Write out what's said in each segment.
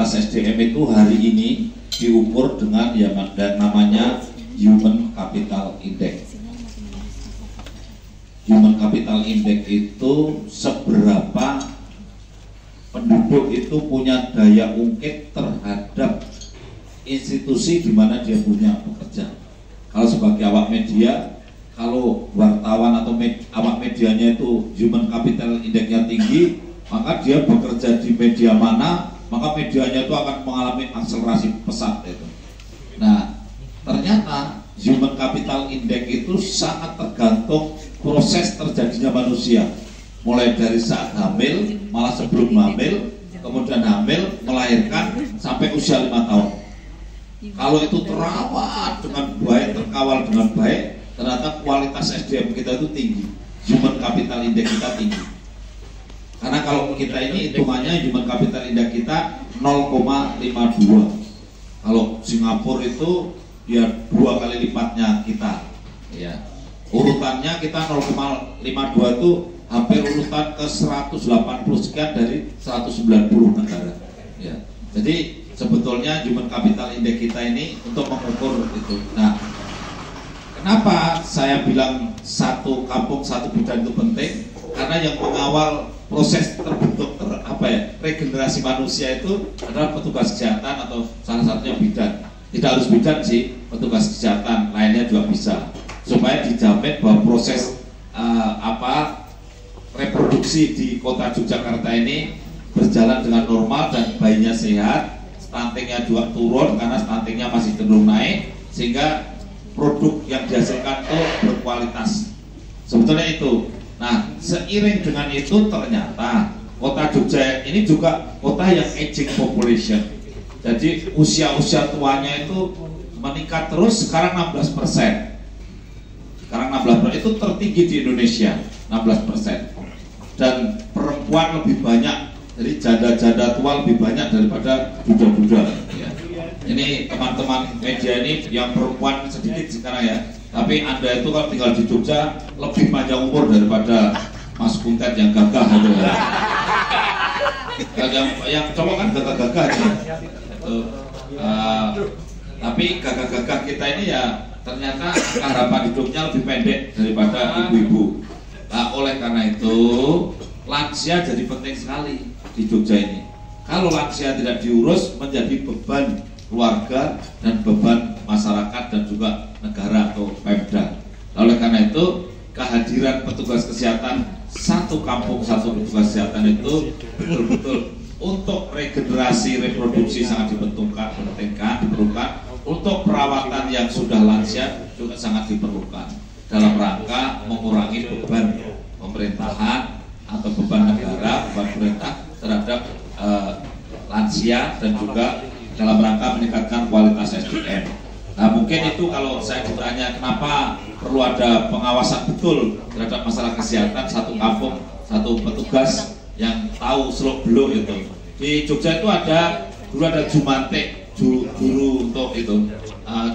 kualitas SDM itu hari ini diukur dengan yang namanya Human Capital Index. Human Capital Index itu seberapa penduduk itu punya daya ungkit terhadap institusi di mana dia punya bekerja. Kalau sebagai awak media, kalau wartawan atau awak medianya itu Human Capital Index-nya tinggi, maka dia bekerja di media mana, maka medianya itu akan mengalami akselerasi pesat itu. Nah, ternyata Human Capital Index itu sangat tergantung proses terjadinya manusia, mulai dari saat hamil, malah sebelum hamil, kemudian hamil, melahirkan, sampai usia 5 tahun. Kalau itu terawat dengan baik, terkawal dengan baik, ternyata kualitas SDM kita itu tinggi, Human Capital Index kita tinggi. Karena kalau kita ini hitungannya Human Capital Index kita 0,52. Kalau Singapura itu ya 2 kali lipatnya kita, ya. Urutannya kita 0,52 itu hampir urutan ke 180 sekian dari 190 negara, ya. Jadi sebetulnya Human Capital Index kita ini untuk mengukur itu. Nah, kenapa saya bilang satu kampung satu bidan itu penting? Karena yang mengawal proses terbentuk regenerasi manusia itu adalah petugas kesehatan atau salah satunya bidan. Tidak harus bidan sih, petugas kesehatan lainnya juga bisa, supaya dijamin bahwa proses reproduksi di kota Yogyakarta ini berjalan dengan normal dan bayinya sehat, stuntingnya juga turun karena stuntingnya masih cenderung naik, sehingga produk yang dihasilkan itu berkualitas. Sebetulnya itu. Nah, seiring dengan itu ternyata kota Jogja ini juga kota yang aging population. Jadi usia tuanya itu meningkat terus, sekarang 16%. Sekarang 16% itu tertinggi di Indonesia, 16%. Dan perempuan lebih banyak, jadi janda-janda tua lebih banyak daripada duda-duda. Ya. Ini teman-teman media ini yang perempuan sedikit sekarang ya. Tapi Anda itu kalau tinggal di Jogja lebih panjang umur daripada Mas Kuntet yang gagah gitu ya. Yang cowok kan gagah-gagah aja. Tapi gagah-gagah kita ini ya ternyata harapan hidupnya lebih pendek daripada ibu-ibu. Nah, oleh karena itu lansia jadi penting sekali di Jogja ini. Kalau lansia tidak diurus menjadi beban keluarga dan beban masyarakat dan juga negara atau Pemda. Oleh karena itu kehadiran petugas kesehatan satu kampung satu petugas kesehatan itu betul-betul untuk regenerasi reproduksi sangat diperlukan, untuk perawatan yang sudah lansia juga sangat diperlukan dalam rangka mengurangi beban pemerintahan atau beban negara, beban pemerintah terhadap lansia dan juga dalam rangka meningkatkan kualitas SDM. Nah, mungkin itu kalau saya ditanya kenapa perlu ada pengawasan betul terhadap masalah kesehatan, satu kampung satu petugas yang tahu seluk beluk itu. Di Jogja itu dulu ada jumantik, guru untuk itu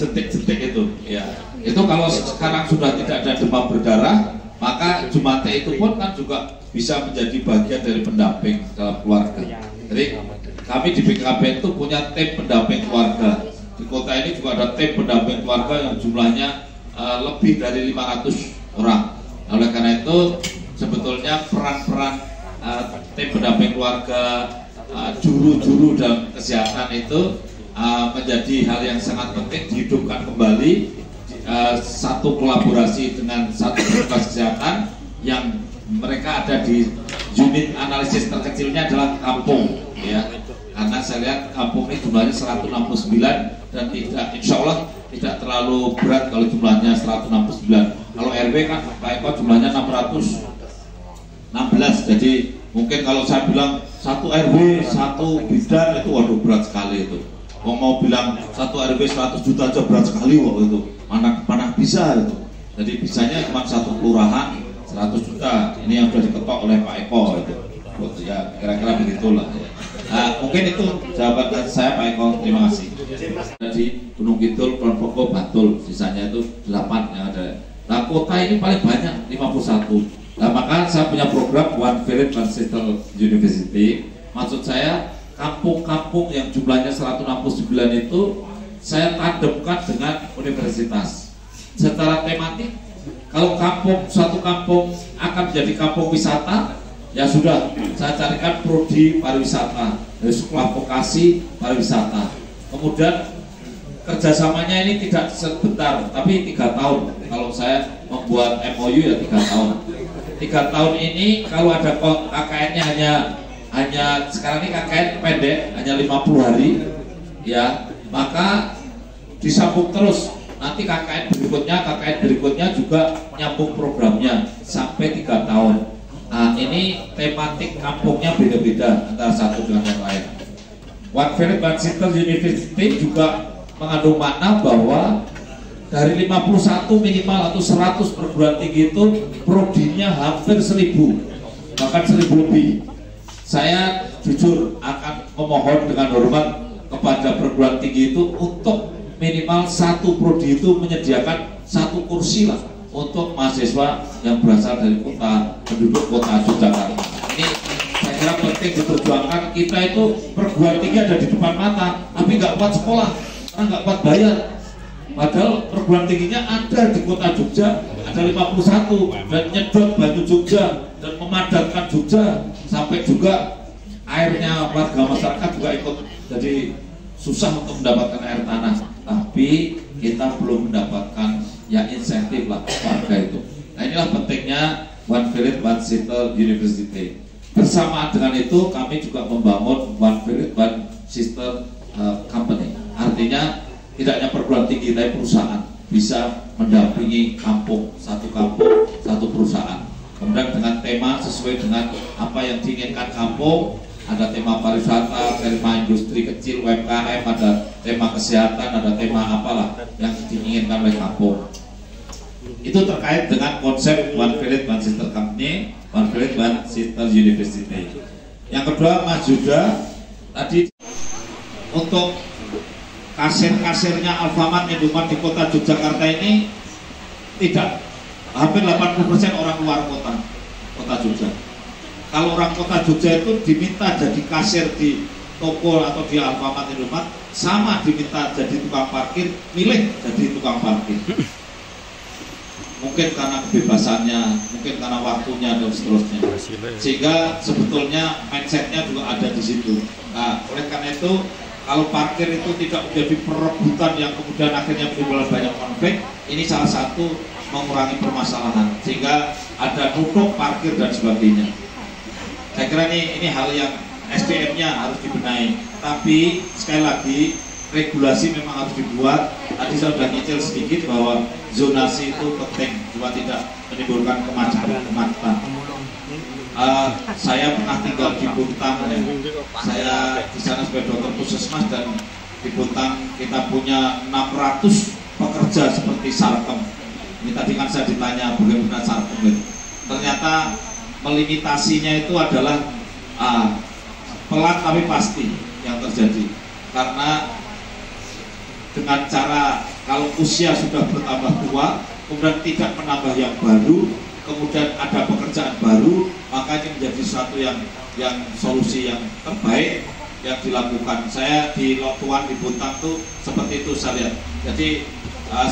jentik-jentik itu, ya. Itu kalau sekarang sudah tidak ada demam berdarah, maka jumantik itu pun kan juga bisa menjadi bagian dari pendamping dalam keluarga. Jadi kami di BKP itu punya tim pendamping keluarga. Di kota ini juga ada tim pendamping keluarga yang jumlahnya lebih dari 500 orang. Oleh karena itu sebetulnya peran-peran tim pendamping keluarga, juru-juru dalam kesehatan itu menjadi hal yang sangat penting dihidupkan kembali. Satu kolaborasi dengan satu petugas kesehatan yang mereka ada di unit analisis terkecilnya adalah kampung, ya. Karena saya lihat kampung ini jumlahnya 169 dan tidak, insya Allah tidak terlalu berat kalau jumlahnya 169. Kalau RW kan Pak Eko jumlahnya 616, jadi mungkin kalau saya bilang satu RW satu bidan itu waduh berat sekali itu. Mau bilang satu RW 100 juta aja berat sekali waktu itu, mana bisa itu. Jadi bisanya cuma satu kelurahan 100 juta, ini yang sudah diketok oleh Pak Eko itu. Ya kira-kira begitulah ya. Nah, mungkin itu jawaban saya Pak Eko, terima kasih. Jadi Gunung Kidul, Kulon Progo, Bantul, sisanya itu 8 yang ada. Nah, kota ini paling banyak 51. Nah, maka saya punya program One Village One System University. Maksud saya kampung-kampung yang jumlahnya 169 itu saya tandemkan dengan universitas. Secara tematik, kalau suatu kampung akan menjadi kampung wisata, ya sudah, saya carikan prodi pariwisata dari sekolah vokasi pariwisata. Kemudian kerjasamanya ini tidak sebentar, tapi 3 tahun. Kalau saya membuat MOU ya 3 tahun. 3 tahun ini kalau ada KKN-nya hanya sekarang ini KKN pendek, hanya 50 hari, ya maka disambung terus. Nanti KKN berikutnya juga nyambung programnya sampai 3 tahun. Nah, ini tematik kampungnya beda-beda antara satu dengan yang lain. One Village One System University juga mengandung makna bahwa dari 51 minimal atau 100 perguruan tinggi itu prodinya hampir 1000, bahkan 1000 lebih. Saya jujur akan memohon dengan hormat kepada perguruan tinggi itu untuk minimal satu prodi itu menyediakan 1 kursi lah untuk mahasiswa yang berasal dari penduduk kota Yogyakarta. Ini saya kira penting diperjuangkan. Kita itu perguruan tinggi ada di depan mata, tapi nggak kuat sekolah, karena nggak kuat bayar. Padahal perguruan tingginya ada di kota Jogja, ada 51, dan nyedot Banyu Jogja dan memadatkan Jogja, sampai juga airnya warga masyarakat juga ikut jadi susah untuk mendapatkan air tanah. Tapi kita belum mendapatkan ya insentif lah warga itu. Nah, inilah pentingnya One Village One System University. Bersamaan dengan itu kami juga membangun One Village One System Company. Artinya tidak hanya perguruan tinggi, tapi perusahaan bisa mendampingi satu kampung, satu perusahaan. Kemudian dengan tema sesuai dengan apa yang diinginkan kampung. Ada tema pariwisata, tema industri kecil, UMKM, ada tema kesehatan, ada tema apalah yang diinginkan oleh kampung. Itu terkait dengan konsep One Village One System Company, One Village One System University. Yang kedua, Mas Yuda tadi untuk kasir-kasirnya Alfamart Indomaret di kota Yogyakarta ini tidak, hampir 80% orang luar kota Jogja. Kalau orang kota Jogja itu diminta jadi kasir di toko atau di Alfamart Indomaret, sama diminta jadi tukang parkir, milih jadi tukang parkir. Mungkin karena kebebasannya, mungkin karena waktunya dan seterusnya. Sehingga sebetulnya mindsetnya juga ada di situ. Nah, oleh karena itu kalau parkir itu tidak menjadi perebutan yang kemudian akhirnya menimbulkan banyak konflik, ini salah satu mengurangi permasalahan, sehingga ada nutup parkir dan sebagainya. Saya kira ini hal yang SDM-nya harus dibenahi. Tapi sekali lagi regulasi memang harus dibuat. Tadi saya sudah nyicil sedikit bahwa zonasi itu penting, cuma tidak menimbulkan kemacetan. Saya pernah tinggal di Buntang, saya di sana sebagai dokter puskesmas, dan di Buntang kita punya 600 pekerja seperti Sarkem. Ini tadi kan saya ditanya bagaimana Sarkem itu. Ternyata melimitasinya itu adalah pelan tapi pasti yang terjadi, karena dengan cara kalau usia sudah bertambah tua, kemudian tidak menambah yang baru, kemudian ada pekerjaan baru, maka ini menjadi sesuatu yang solusi yang terbaik yang dilakukan. Saya di Lotuan di Buntang tuh seperti itu saya lihat. Jadi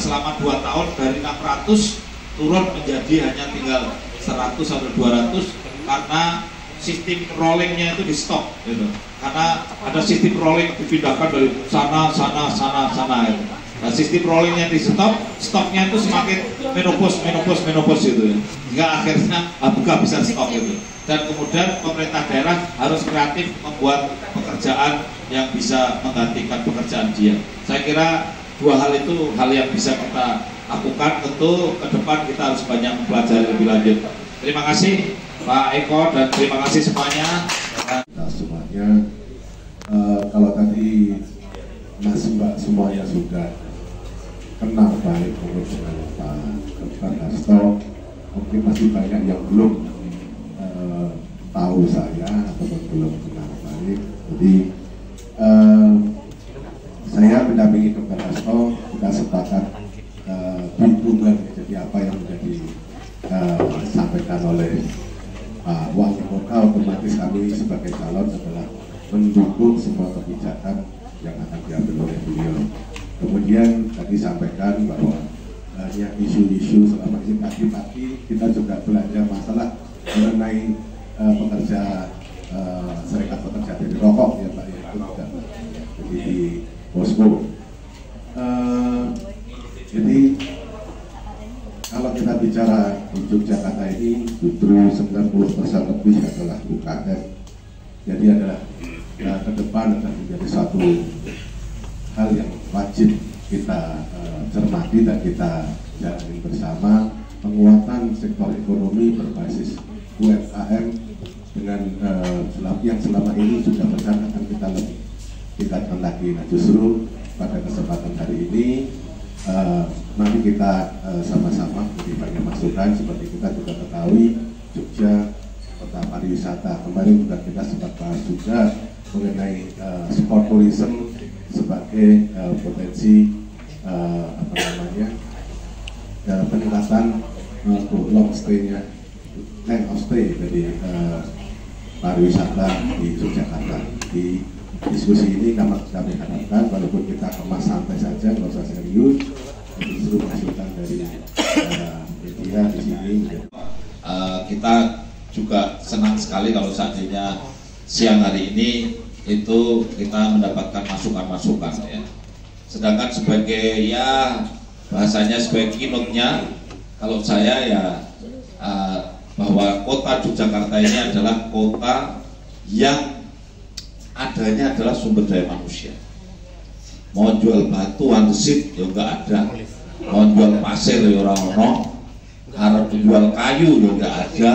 selama 2 tahun dari 600 turun menjadi hanya tinggal 100 sampai 200 karena sistem rollingnya itu di stop gitu. Karena ada sistem rolling dipindahkan dari sana gitu. Nah, sistem rollingnya di stopnya itu semakin menopause gitu ya. Hingga akhirnya buka bisa stop gitu. Dan kemudian pemerintah daerah harus kreatif membuat pekerjaan yang bisa menggantikan pekerjaan dia. Saya kira 2 hal itu hal yang bisa kita lakukan. Tentu ke depan kita harus banyak mempelajari lebih lanjut. Terima kasih Pak Eko dan terima kasih semuanya. Nah, semuanya kalau tadi Mas Mbak semuanya sudah kenal baik dengan Pak Hasto, mungkin masih banyak yang belum tahu saya ataupun belum kenal baik. Jadi saya mendampingi Dr. Hasto, kita sepakat hubungan. Jadi apa yang menjadi disampaikan oleh Pak Wali Kota, otomatis kami sebagai calon adalah mendukung semua kebijakan yang akan diambil oleh beliau. Kemudian tadi sampaikan bahwa banyak isu-isu selama ini. Pagi-pagi kita juga belajar masalah mengenai pekerja serikat pekerja dari rokok ya Pak, ya, itu juga jadi di posko. Jadi kalau kita bicara di Yogyakarta ini justru 90% lebih adalah UKM. Jadi adalah ke depan akan menjadi satu hal yang wajib kita cermati dan kita jalani bersama, penguatan sektor ekonomi berbasis UMKM dengan yang selama ini sudah berjalan akan kita lebih tingkatkan lagi. Nah, justru pada kesempatan hari ini mari kita sama-sama beri banyak masukan. Seperti kita juga ketahui Jogja kota pariwisata, kemarin juga kita sempat bahas juga mengenai sport tourism sebagai potensi peningkatan untuk long stay-nya, length of stay dari pariwisata di Yogyakarta. Di diskusi ini kami harapkan walaupun kita kemas santai saja, nggak usah serius, justru masukan dari media di sini. Kita juga senang sekali kalau seandainya siang hari ini itu kita mendapatkan masukan-masukan ya. Sedangkan sebagai ya bahasanya sebagai keynote-nya, kalau saya ya bahwa kota Yogyakarta ini adalah kota yang adanya adalah sumber daya manusia. Mau jual batu andesit ya enggak ada, mau jual pasir ya orang-orang, harap jual kayu ya enggak ada,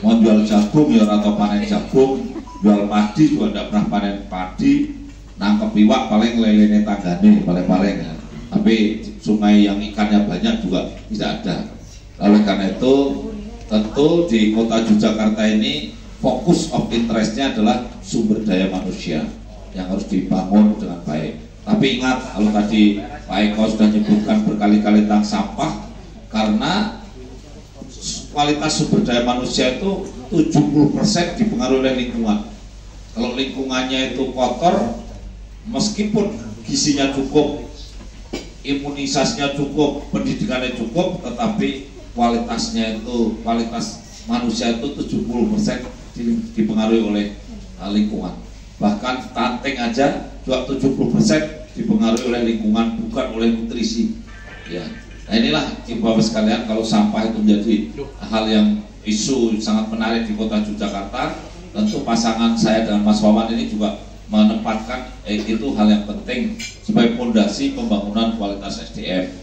mau jual jagung ya atau panen jagung, jual padi juga tidak pernah panen padi, nangkep iwak paling lelene tanggane paling-paling ya. Tapi sungai yang ikannya banyak juga tidak ada. Oleh karena itu tentu di kota Yogyakarta ini fokus of interestnya adalah sumber daya manusia yang harus dibangun dengan baik. Tapi ingat, kalau tadi Pak Eko sudah menyebutkan berkali-kali tentang sampah, karena kualitas sumber daya manusia itu 70% dipengaruhi oleh lingkungan. Kalau lingkungannya itu kotor, meskipun gizinya cukup, imunisasinya cukup, pendidikannya cukup, tetapi kualitasnya itu, kualitas manusia itu 70% dipengaruhi oleh lingkungan. Bahkan stunting aja juga 70% dipengaruhi oleh lingkungan, bukan oleh nutrisi ya. Nah inilah Ibu Bapak sekalian, kalau sampah itu menjadi hal yang isu sangat menarik di kota Yogyakarta, tentu pasangan saya dengan Mas Wawan ini juga menempatkan itu hal yang penting sebagai fondasi pembangunan kualitas SDM.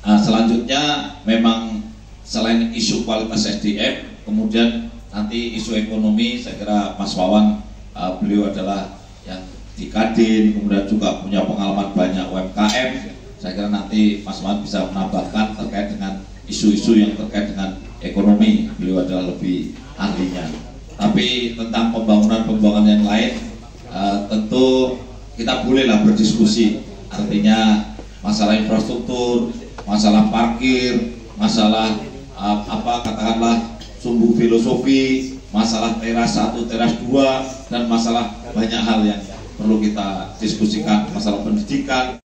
Nah, selanjutnya memang selain isu kualitas SDM, kemudian nanti isu ekonomi, saya kira Mas Wawan beliau adalah yang di Kadin, kemudian juga punya pengalaman banyak UMKM. Saya kira nanti Mas Wawan bisa menambahkan terkait dengan isu-isu yang terkait dengan ekonomi, beliau adalah lebih ahlinya. Tapi tentang pembangunan yang lain, tentu kita bolehlah berdiskusi. Artinya masalah infrastruktur, masalah parkir, masalah katakanlah sumbu filosofi, masalah teras 1, teras 2, dan masalah banyak hal yang perlu kita diskusikan, masalah pendidikan.